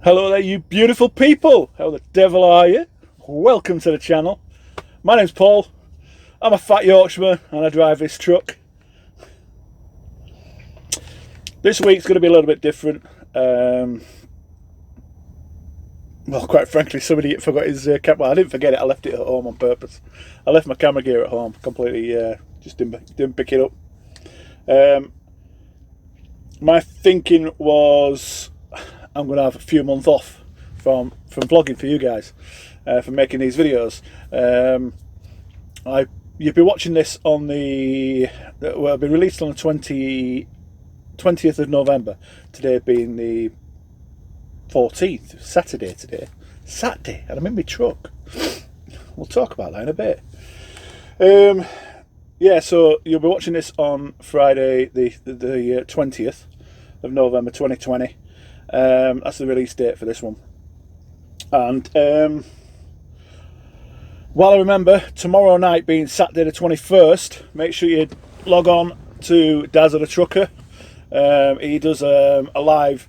Hello there, you beautiful people. How the devil are you? Welcome to the channel. My name's Paul. I'm a fat Yorkshireman and I drive this truck. This week's going to be a little bit different. Well, quite frankly, somebody forgot his camera. Well, I didn't forget it. I left it at home on purpose. I left my camera gear at home completely. Just didn't pick it up. My thinking was, I'm going to have a few months off from vlogging for you guys, from making these videos. You'll be watching this on the, well, it'll be released on the 20th of November, today being the 14th, Saturday today. Saturday, and I'm in my truck. We'll talk about that in a bit. Yeah, so you'll be watching this on Friday, the 20th of November 2020. That's the release date for this one. And while I remember tomorrow night being Saturday the 21st, make sure you log on to Daz of the Trucker. He does a live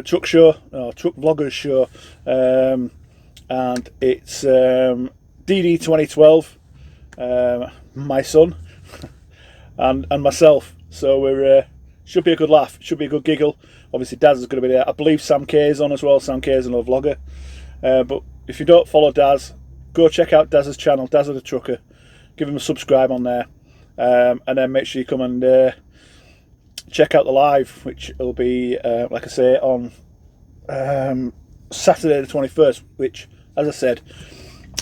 truck show, truck vloggers show, and it's DD 2012, my son and myself. So we're should be a good laugh, should be a good giggle. Obviously Daz is going to be there. I believe Sam K is on as well. Sam K is another vlogger. But if you don't follow Daz, go check out Daz's channel, Daz of the Trucker. Give him a subscribe on there, and then make sure you come and check out the live, which will be, like I say, on Saturday the 21st, which, as I said,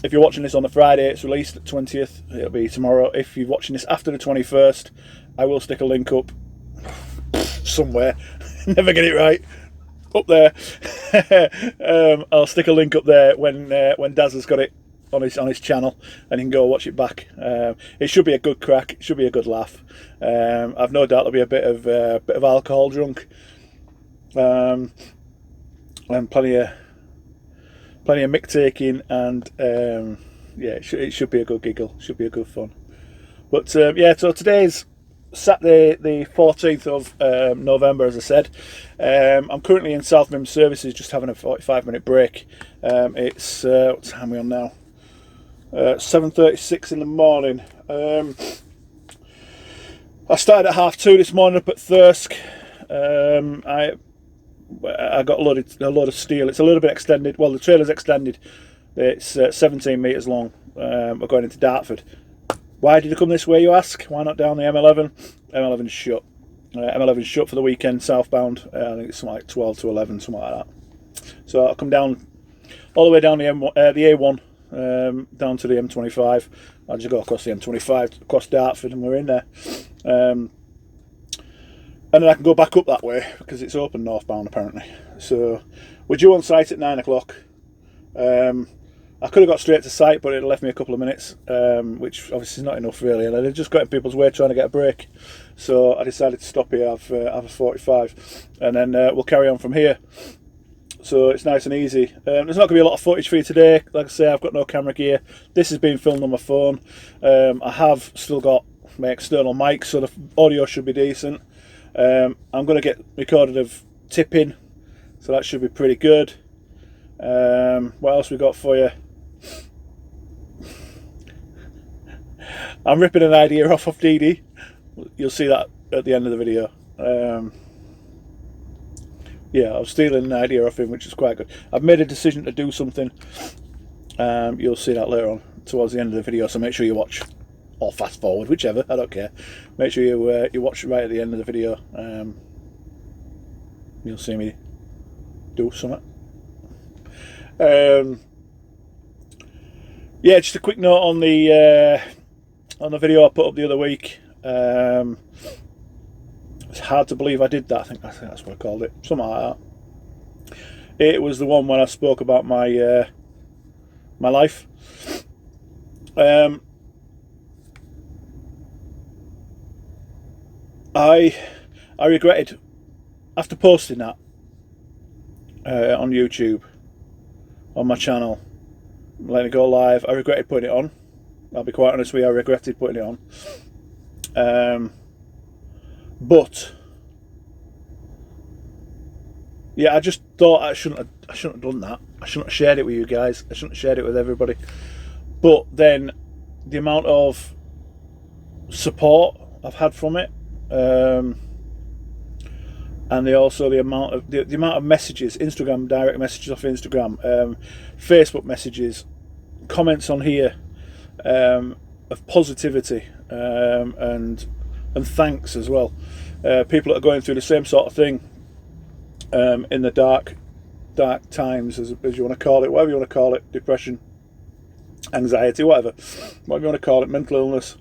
if you're watching this on the Friday, it's released at 20th. It'll be tomorrow. If you're watching this after the 21st, I will stick a link up somewhere. Never get it right. Up there. I'll stick a link up there when Daz has got it on his channel, and you can go watch it back. It should be a good crack. It should be a good laugh. I've no doubt there'll be a bit of alcohol drunk, and plenty of mick taking, and yeah, it should be a good giggle. Should be a good fun. But yeah, so today's Saturday the 14th of November, as I said. I'm currently in South Mim Services, just having a 45-minute break. It's what time are we on now? 7:36 in the morning. I started at 2:30 this morning up at Thirsk. I got a load of steel. It's a little bit extended. Well, the trailer's extended. It's 17 metres long. We're going into Dartford. Why did I come this way, you ask? Why not down the M11? M11's shut. M11's shut for the weekend, southbound. I think it's something like 12 to 11, something like that. So I'll come down all the way down the A1, down to the M25. I'll just go across the M25, across Dartford, and we're in there. And then I can go back up that way, because it's open northbound, apparently. So we're due on site at 9 o'clock. I could have got straight to site, but it left me a couple of minutes, which obviously is not enough really, and I just got in people's way trying to get a break. So I decided to stop here, have a 45, and then we'll carry on from here. So it's nice and easy. There's not going to be a lot of footage for you today. Like I say, I've got no camera gear. This is being filmed on my phone. I have still got my external mic, so the audio should be decent. I'm going to get recorded of tipping, so that should be pretty good. What else we got for you? I'm ripping an idea off of DD. You'll see that at the end of the video. Yeah, I was stealing an idea off him, which is quite good. I've made a decision to do something. You'll see that later on, towards the end of the video, so make sure you watch, or fast forward, whichever, I don't care. Make sure you watch right at the end of the video. You'll see me do something. Yeah, just a quick note on the video I put up the other week. It's hard to believe I did that. I think that's what I called it, something like that. It was the one when I spoke about my my life. I regretted, after posting that on YouTube, on my channel, letting it go live, I regretted putting it on. I'll be quite honest with you, I regretted putting it on. But yeah, I just thought I shouldn't I shouldn't have done that. I shouldn't have shared it with you guys. I shouldn't have shared it with everybody. But then the amount of support I've had from it, and the amount of messages, Instagram direct messages off Instagram, Facebook messages, comments on here, of positivity, and thanks as well. People that are going through the same sort of thing, in the dark times, as you want to call it, whatever you want to call it, depression, anxiety, whatever you want to call it, mental illness,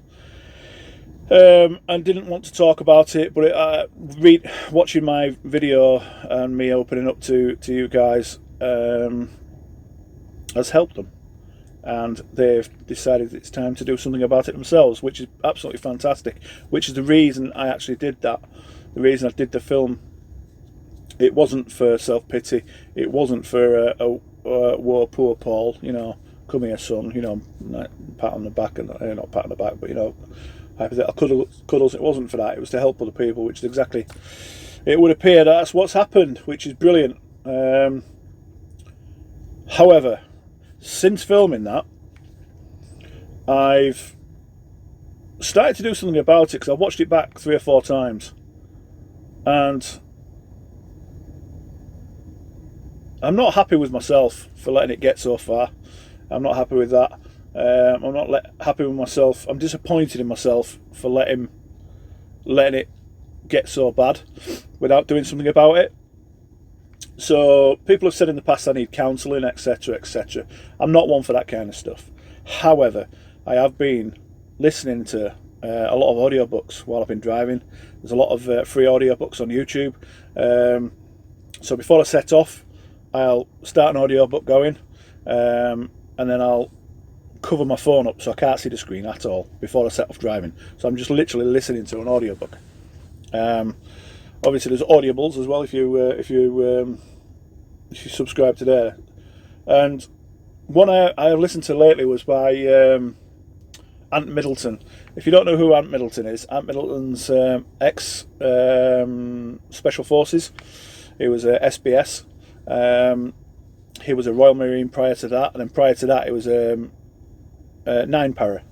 and didn't want to talk about it, but watching my video and me opening up to you guys has helped them, and they've decided it's time to do something about it themselves, which is absolutely fantastic, which is the reason I actually did that. The reason I did the film, it wasn't for self-pity, it wasn't for whoa, poor Paul, you know, come here son, you know, pat on the back, and not pat on the back, but you know, hypothetical cuddles. It wasn't for that, it was to help other people, which is exactly, it would appear that's what's happened, which is brilliant. However, since filming that, I've started to do something about it, because I've watched it back 3 or 4 times, and I'm not happy with myself for letting it get so far. I'm not happy with that. I'm not happy with myself. I'm disappointed in myself for letting it get so bad without doing something about it. So people have said in the past I need counselling, etc, etc. I'm not one for that kind of stuff. However, I have been listening to a lot of audiobooks while I've been driving. There's a lot of free audiobooks on YouTube. So before I set off, I'll start an audiobook going, and then I'll cover my phone up so I can't see the screen at all before I set off driving. So I'm just literally listening to an audiobook. Obviously there's audibles as well if you subscribe to there. And one I listened to lately was by Ant Middleton. If you don't know who Ant Middleton is, Ant Middleton's ex Special Forces. He was a SBS. He was a Royal Marine prior to that, and then prior to that he was 9 para.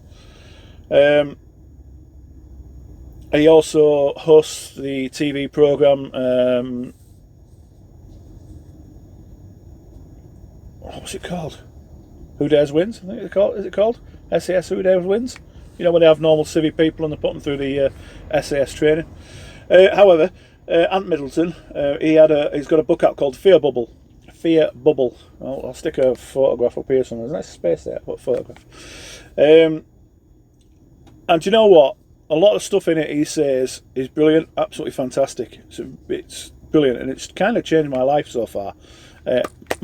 He also hosts the TV programme, what's it called? Who Dares Wins, I think it's called. Is it called SAS Who Dares Wins? You know, when they have normal civvy people and they put them through the SAS training. However, Ant Middleton, he's got a book out called Fear Bubble. I'll stick a photograph up here somewhere. There's a nice space there, but photograph. And you know what? A lot of stuff in it he says is brilliant, absolutely fantastic. It's brilliant, and it's kind of changed my life so far.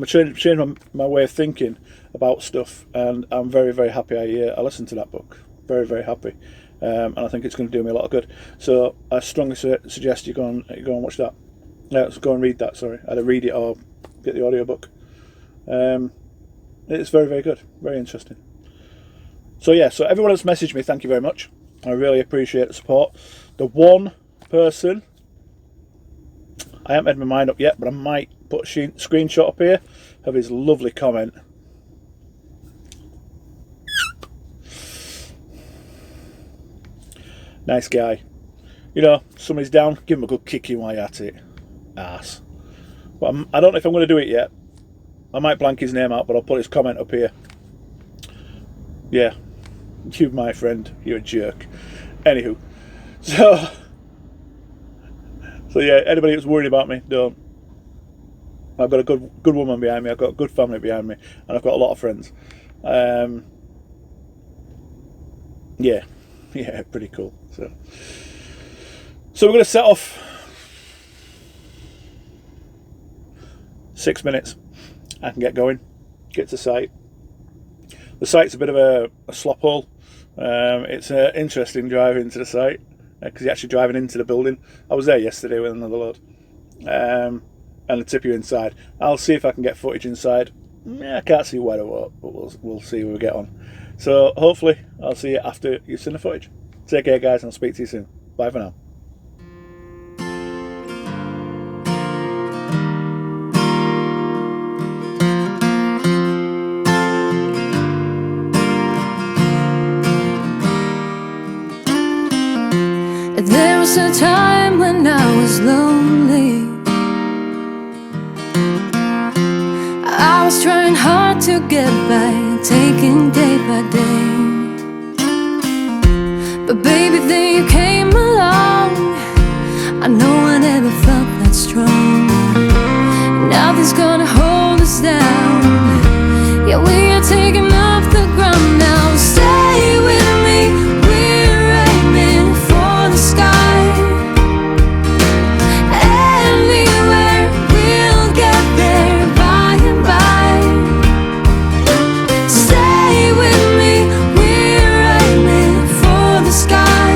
Changed my way of thinking about stuff, and I'm very, very happy I listened to that book. Very, very happy. And I think it's going to do me a lot of good. So I strongly suggest you go and watch that. Go and read that, sorry. Either read it or get the audiobook. It's very, very good. Very interesting. So yeah, so everyone that's messaged me, thank you very much. I really appreciate the support. The one person, I haven't made my mind up yet, but I might put a screenshot up here of his lovely comment. Nice guy. You know, somebody's down, give him a good kicking while you're at it. Ass. But I don't know if I'm going to do it yet. I might blank his name out, but I'll put his comment up here. Yeah. You, my friend, you're a jerk. Anywho. So yeah, anybody who's worried about me, don't. I've got a good woman behind me, I've got a good family behind me, and I've got a lot of friends. Yeah, pretty cool. So we're going to set off. 6 minutes. I can get going, get to site. The site's a bit of a slop hole. It's interesting driving to the site because you're actually driving into the building. I was there yesterday with another load, and they tip you inside. I'll see if I can get footage inside. I can't see where or what, but we'll see where we get on. So hopefully I'll see you after you've seen the footage. Take care, guys, and I'll speak to you soon. Bye for now. was a time when I was lonely. I was trying hard to get by, taking day by day. But baby, then you came along. I know I never felt that strong. Nothing's gonna hold us down. Yeah, we are taking off the ground now. Stay with me, we're aiming for the sky. Anywhere, we'll get there by and by. Stay with me, we're aiming for the sky.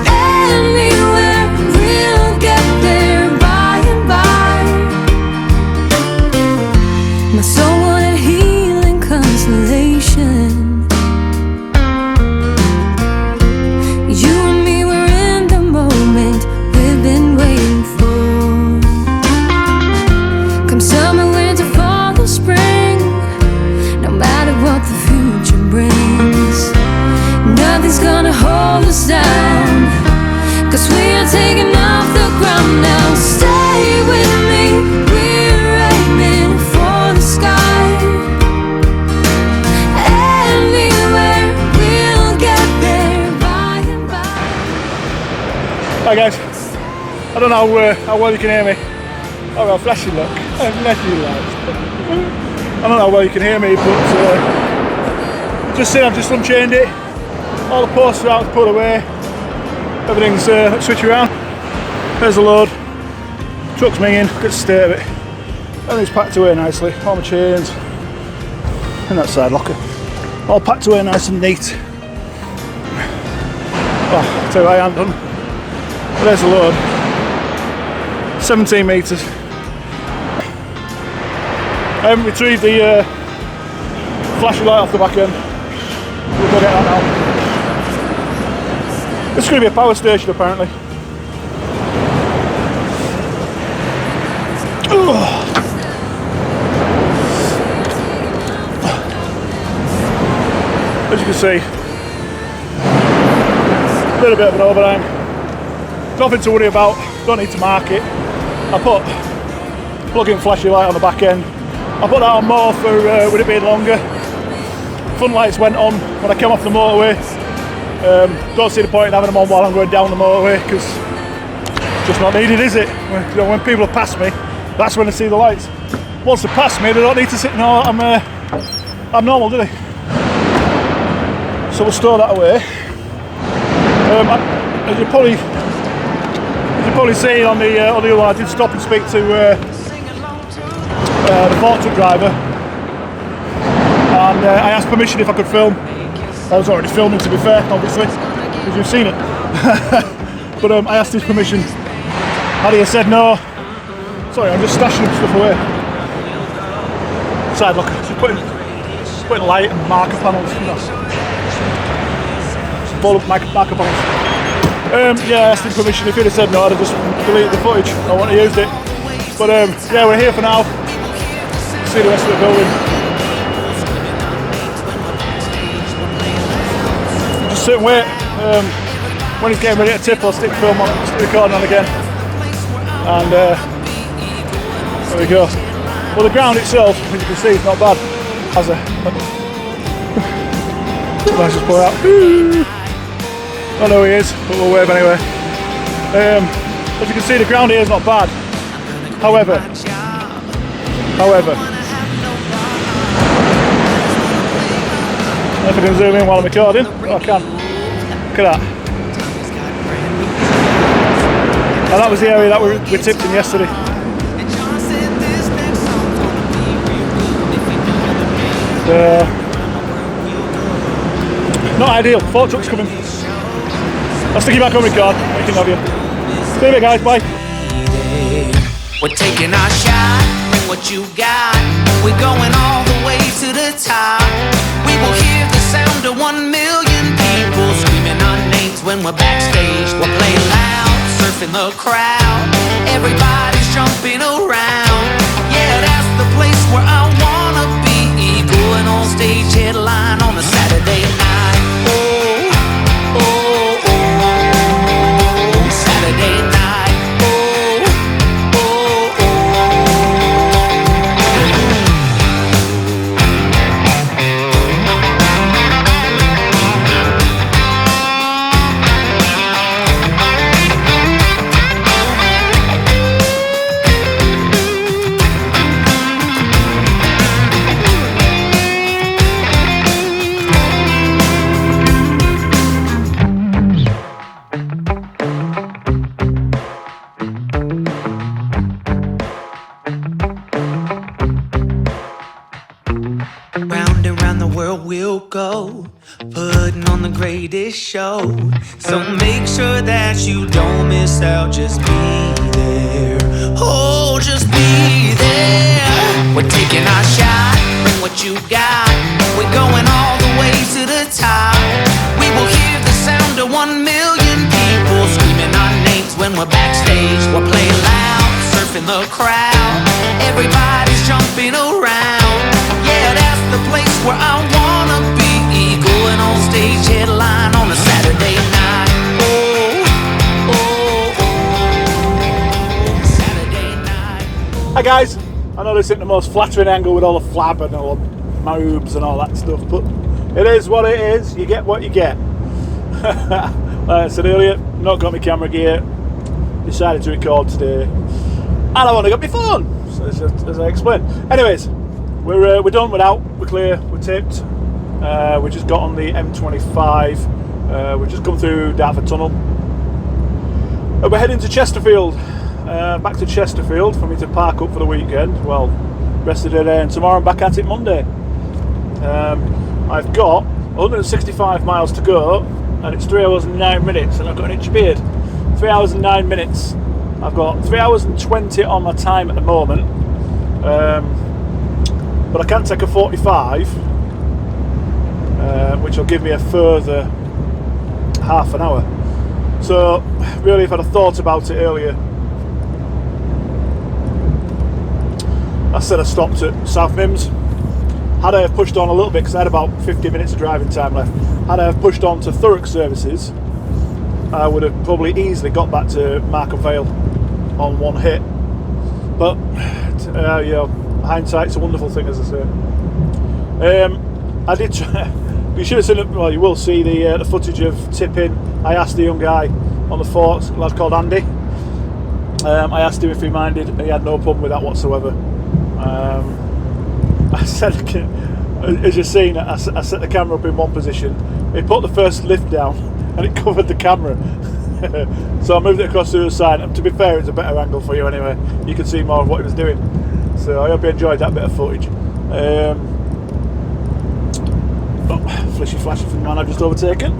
Anywhere, we'll get there by and by. My soul wanted healing consolation. You and me were in the moment we've been waiting for. Come summer, winter, fall or spring, no matter what the future brings, nothing's gonna hold us down, 'cause we are taking off the ground now. Stay with me, we're aiming for the sky. Anywhere, we'll get there by and by. Hi guys, I don't know how well you can hear me. Oh, well, flashing look. Flashing lights. I don't know how well you can hear me, but just saying, I've just unchained it. All the posts are out, put away. Everything's switch around. There's the load. Truck's minging, good state of it. Everything's packed away nicely. All my chains in that side locker. All packed away nice and neat. Oh, I'll tell you what I haven't done. But there's the load. 17 metres. I haven't retrieved the flashing light off the back end. We'll go get that now. This is going to be a power station apparently. As you can see, a little bit of an overhang. Nothing to worry about, don't need to mark it. I put plug-in flashing light on the back end. I put that on more for with it being longer. Front lights went on when I came off the motorway. Don't see the point in having them on while I'm going down the motorway, because it's just not needed, is it? You know, when people pass me, that's when they see the lights. Once they pass me, they don't need to sit. No, I'm normal, do they? So we'll store that away. As you probably seen on the other one, I did stop and speak to the fork truck driver, and I asked permission if I could film. I was already filming, to be fair, obviously, because you've seen it. But I asked his permission, and he said no. Sorry, I'm just stashing stuff away. Side look, just putting light and marker panels. You know. Ball up marker panels. Yeah, I asked him permission. If he'd have said no, I'd have just deleted the footage. I wouldn't have used it. But yeah, we're here for now. See the rest of the building. Just sit and wait. When he's getting ready to tip, I'll stick film on it, stick recording on again. And there we go. Well, the ground itself, as you can see, is not bad. Let's just pull it out. I know he is, but we'll wave anyway. As you can see, the ground here is not bad. However, if I can zoom in while I'm recording, oh, I can. Look at that. And that was the area that we tipped in yesterday. Not ideal. Fork truck's coming. I'll stick you back on record. Thinking of you. See you, guys. Bye. We're taking our shot. Bring what you got. We're going all the way to the top. We will hear the sound of 1 million people screaming our names when we're backstage. We're playing loud, surfing the crowd. Everybody's jumping around. Yeah, that's the place where I wanna be. Going on stage, headline on a Saturday night. Oh, oh, oh. putting on the greatest show. So make sure that you don't miss out. Just be there. Oh, just be there. We're taking our shot. Bring what you got. We're going all the way to the top. We will hear the sound of 1 million people screaming our names when we're backstage. We're playing loud, surfing the crowd. Everybody's jumping around. Yeah, that's the place where I wanna be. Going on stage headline on a Saturday night. Oh, oh, oh, Saturday night. Hi guys, I know this isn't the most flattering angle with all the flab and all the moobs and all that stuff, but it is what it is. You get what you get. Like I said earlier, not got my camera gear, decided to record today, and I've only got my phone, so as I explained. Anyways, we're done, we're out, we're clear, we're tipped. We just got on the M25, we've just come through Dartford Tunnel. We're heading to Chesterfield, back to Chesterfield for me to park up for the weekend. Well, rest of the day and tomorrow I'm back at it Monday. I've got 165 miles to go and it's 3 hours and 9 minutes and I've got an itchy beard. 3 hours and 9 minutes. I've got 3 hours and 20 on my time at the moment, but I can take a 45, which will give me a further half an hour. So really, if I'd have thought about it earlier, I said I stopped at South Mims. Had I have pushed on a little bit, because I had about 50 minutes of driving time left, had I have pushed on to Thurrock services, I would have probably easily got back to Markham Vale on one hit. But you know, hindsight's a wonderful thing, as I say. I did try. You should have seen it. Well, you will see the footage of tipping. I asked the young guy on the fort, a lad called Andy. I asked him if he minded, and he had no problem with that whatsoever. I said, as you've seen, I set the camera up in one position. He put the first lift down, and it covered the camera. So I moved it across to the other side. And to be fair, it's a better angle for you anyway. You can see more of what he was doing. So I hope you enjoyed that bit of footage. Flishy flashy from the man I've just overtaken,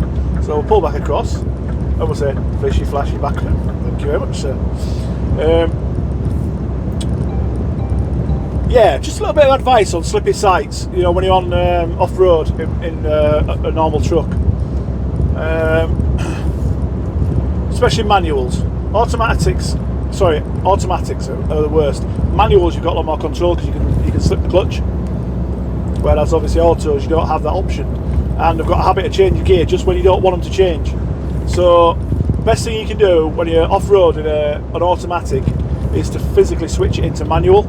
so we'll pull back across and we'll say flishy flashy back then. Thank you very much, sir. Yeah, just a little bit of advice on slippy sites, you know, when you're on off-road in a normal truck, especially manuals. Automatics are the worst. Manuals, you've got a lot more control because you can slip the clutch. Whereas obviously autos, you don't have that option, and they've got a habit of changing gear just when you don't want them to change. So the best thing you can do when you're off-road in an automatic is to physically switch it into manual.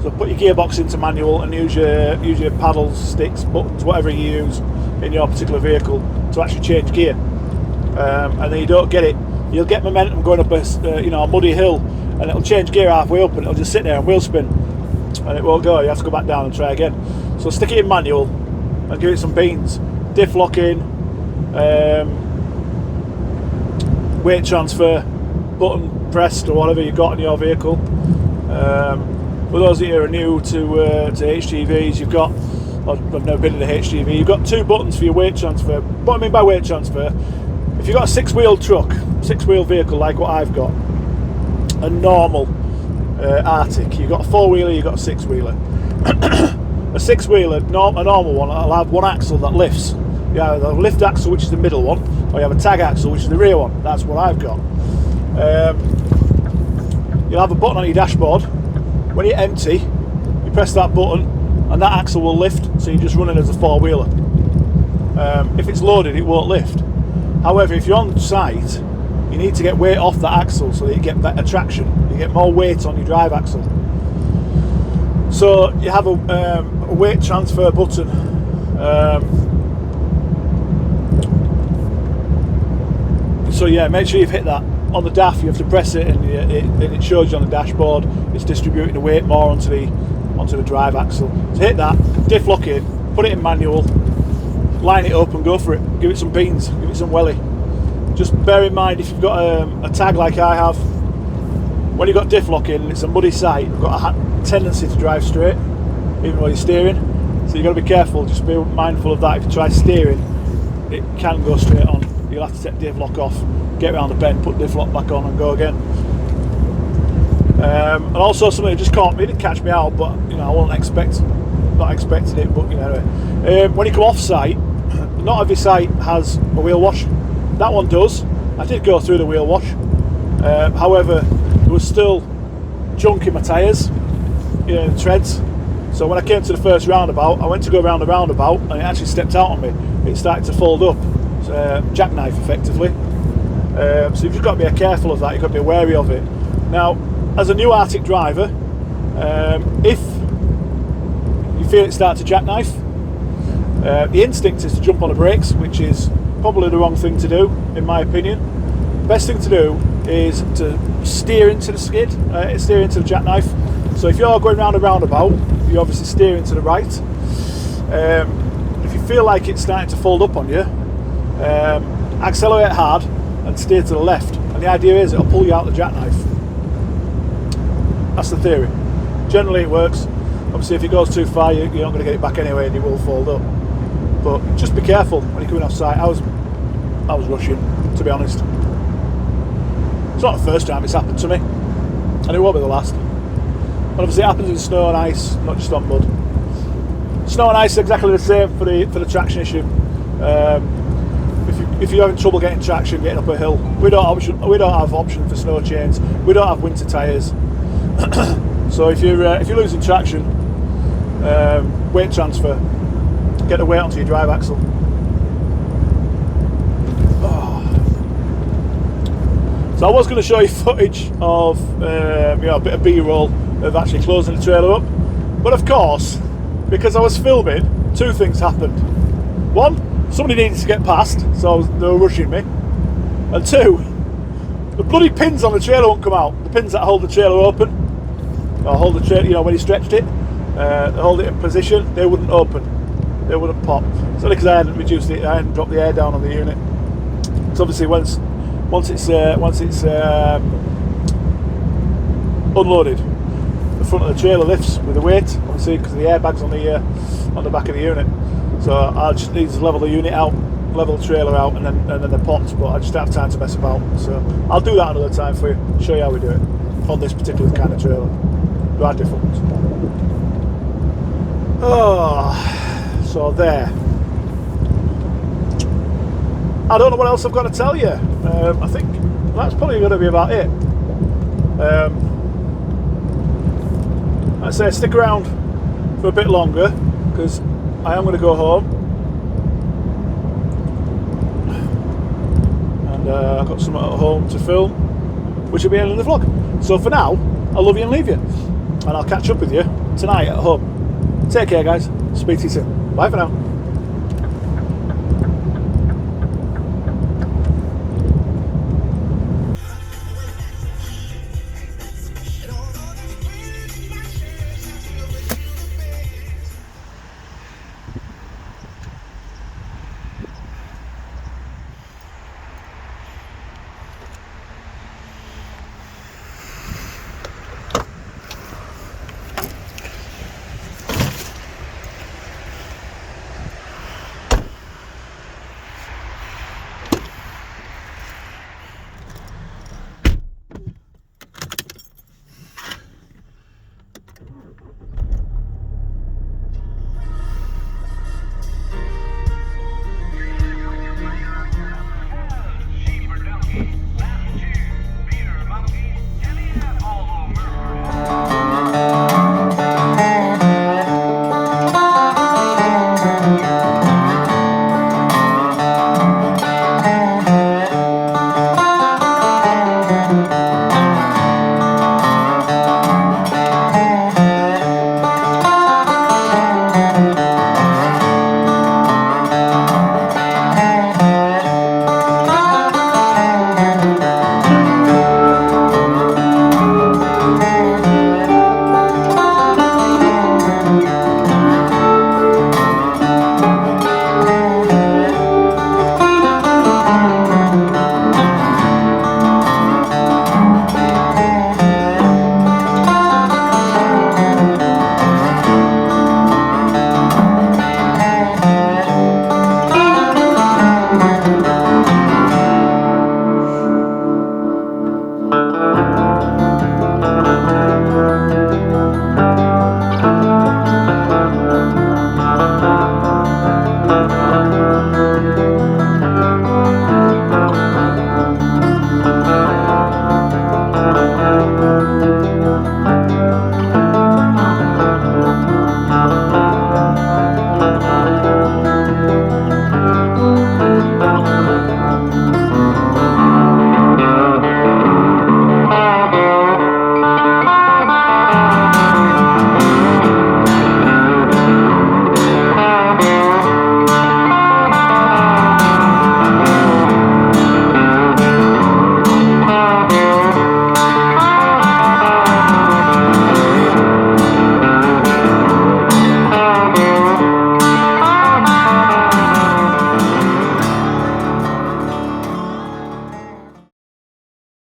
So put your gearbox into manual and use your paddles, sticks, buttons, whatever you use in your particular vehicle to actually change gear. And then you don't get it. You'll get momentum going up a muddy hill, and it'll change gear halfway up, and it'll just sit there and wheel spin, and it won't go. You have to go back down and try again. So stick it in manual and give it some beans. Diff locking, weight transfer, button pressed or whatever you've got in your vehicle. For those of you who are new to HGVs, you've got, I've never been in a HGV, you've got two buttons for your weight transfer. What I mean by weight transfer, if you've got a six-wheel truck, six-wheel vehicle like what I've got, a normal Arctic, you've got a four-wheeler, you've got a six-wheeler. A six-wheeler, a normal one, I'll have one axle that lifts. You have a lift axle, which is the middle one, or you have a tag axle, which is the rear one. That's what I've got. You'll have a button on your dashboard. When you're empty, you press that button, and that axle will lift, so you're just running as a four-wheeler. If it's loaded, it won't lift. However, if you're on site, you need to get weight off that axle so that you get better traction. You get more weight on your drive axle. So you have a weight transfer button. So yeah, make sure you've hit that. On the DAF, you have to press it, and it shows you on the dashboard. It's distributing the weight more onto the drive axle. So hit that, diff lock it, put it in manual, line it up and go for it. Give it some beans, give it some welly. Just bear in mind, if you've got a tag like I have, when you've got diff lock in and it's a muddy site, you've got a tendency to drive straight, even while you're steering. So you've got to be careful, just be mindful of that. If you try steering it can go straight on. You'll have to take the div lock off, get around the bend, put the div lock back on and go again. And also something that just caught me, didn't catch me out, but you know, I wasn't not expecting it, but you know, anyway. When you come off site, not every site has a wheel wash. That one does. I did go through the wheel wash. However, there was still junk in my tyres, you know, the treads. So when I came to the first roundabout, I went to go around the roundabout and it actually stepped out on me. It started to fold up, jackknife effectively. So you've just got to be careful of that, you've got to be wary of it. Now, as a new Arctic driver, if you feel it start to jackknife, the instinct is to jump on the brakes, which is probably the wrong thing to do, in my opinion. Best thing to do is to steer into the skid, steer into the jackknife. So if you're going round a roundabout, you're obviously steering to the right. If you feel like it's starting to fold up on you, accelerate hard and steer to the left. And the idea is it'll pull you out the jackknife. That's the theory. Generally it works. Obviously if it goes too far, you're not going to get it back anyway and you will fold up. But just be careful when you're coming off site. I was rushing, to be honest. It's not the first time it's happened to me, and it won't be the last. And obviously it happens in snow and ice, not just on mud. Snow and ice is exactly the same for the traction issue. If you're having trouble getting traction, getting up a hill, we don't have option for snow chains. We don't have winter tyres. So if you're losing traction, weight transfer. Get the weight onto your drive axle. Oh. So I was going to show you footage of you know, a bit of B-roll of actually closing the trailer up, but of course, because I was filming, two things happened. One, somebody needed to get past, so they were rushing me, and two, the bloody pins on the trailer won't come out. The pins that hold the trailer open, or hold the trailer, you know, when you stretched it, hold it in position, they wouldn't open. They wouldn't pop. It's only because I hadn't reduced it, I hadn't dropped the air down on the unit. So obviously once it's unloaded, the front of the trailer lifts with the weight, obviously because the airbags on the back of the unit. So I just need to level the unit out, level the trailer out, and then they're popped. But I just don't have time to mess about. So I'll do that another time for you. Show you how we do it on this particular kind of trailer. There are different ones. Oh. So there. I don't know what else I've got to tell you. I think that's probably going to be about it. I say stick around for a bit longer because I am going to go home and I've got something at home to film, which will be ending the vlog. So for now, I love you and leave you, and I'll catch up with you tonight at home. Take care, guys. Speak to you soon. Bye for now.